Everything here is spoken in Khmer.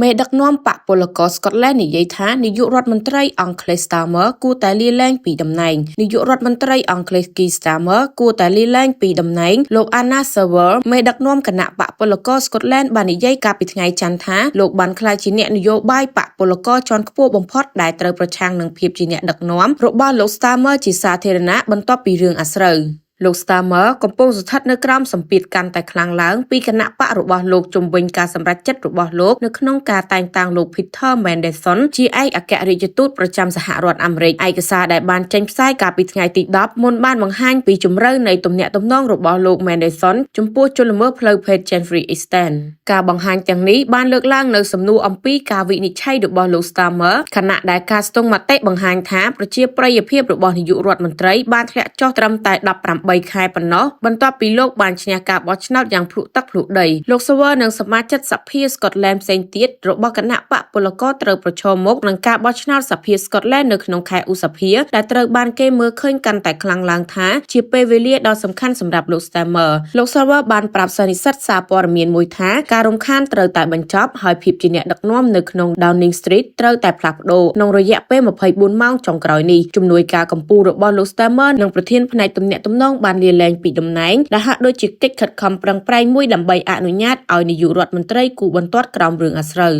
មេដឹកនាំបកពលករស្កុតឡែននិយាយថានាយករដ្ឋមន្ត្រីអង់គ្លេស Starmer គួរតែលាលែងពីតំណែងនាយករដ្ឋមន្ត្រីអង់គ្លេស Keir Starmer គួរតែលាលែងពីតំណែងលោក Anna Sewell មេដឹកនាំគណៈបកពលករស្កុតឡែនបាននិយាយកាលពីថ្ងៃច័ន្ទថាលោកបានក្លាយជាអ្នកនយោបាយបកពលករជាន់ខ្ពស់បំផុតដែលត្រូវប្រឆាំងនឹងភាពជាអ្នកដឹកនាំរបស់លោក Starmer ជាសាធារណៈបន្ទាប់ពីរឿងអាស្រូវលោក Starmer កំពុងស្ថិតនៅក្រោមសម្ពាធកាន់តែខ្លាំងឡើងពីគណៈបករបស់លោកជំវិញការសម្រេចចិត្តរបស់លោកនៅក្នុងការតែងតាំងលោក Peter Mandelson ជាឯកអគ្គរដ្ឋទូតប្រចាំសហរដ្ឋអាមេរិកឯកសារដែលបានចេញផ្សាយកាលពីថ្ងៃទី10មុនបានបង្ហាញពីជម្រៅនៃទំនាក់ទំនងរបស់លោក Mandelson ចំពោះជនល្មើសផ្លូវភេទ Jeffrey Epstein ការបង្ហាញទាំងនេះបានលើកឡើងនៅសំណួរអំពីការវិនិច្ឆ័យរបស់លោក Starmer ខណៈដែលការស្ទង់មតិបង្ហាញថាប្រជាប្រិយភាពរបស់នាយករដ្ឋមន្ត្រីបានធ្លាក់ចុះត្រឹមតែ18 ខែប៉ុណ្ណោះបន្ទាប់ពីលោកបានឈ្នះការបោះឆ្នោតយ៉ាងភ្លុកទឹកភ្លុកដីលោក Sewell និងសមាជិកសភាស្កុតឡែនផ្សេងទៀតរបស់គណៈបកពលករត្រូវប្រឈមមុខនឹងការបោះឆ្នោតសភាស្កុតឡែននៅក្នុងខែឧសភាដែលត្រូវបានគេមើលឃើញកាន់តែខ្លាំងឡើងថាជាពេលវេលាដ៏សំខាន់សម្រាប់លោក Starmer លោក Sewell បានប្រាប់សន្និសីទសារព័ត៌មានមួយថាការរំខានត្រូវតែបញ្ចប់ហើយភាពជាអ្នកដឹកនាំនៅក្នុង Downing Street ត្រូវតែផ្លាស់ប្ដូរក្នុងរយៈពេល24ម៉ោងចុងក្រោយនេះជំនួយការកម្ពុជារបស់លោក Starmer និងប្រធានផ្នែកទំនាក់ទំនងបានលាលែងពីតំណែងដែលហាក់ដូចជាកិច្ចខិតខំប្រឹងប្រែងមួយដើម្បីអនុញ្ញាតឲ្យនាយករដ្ឋមន្ត្រីគូបន្ទាត់ក្រោមរឿងអាស្រូវ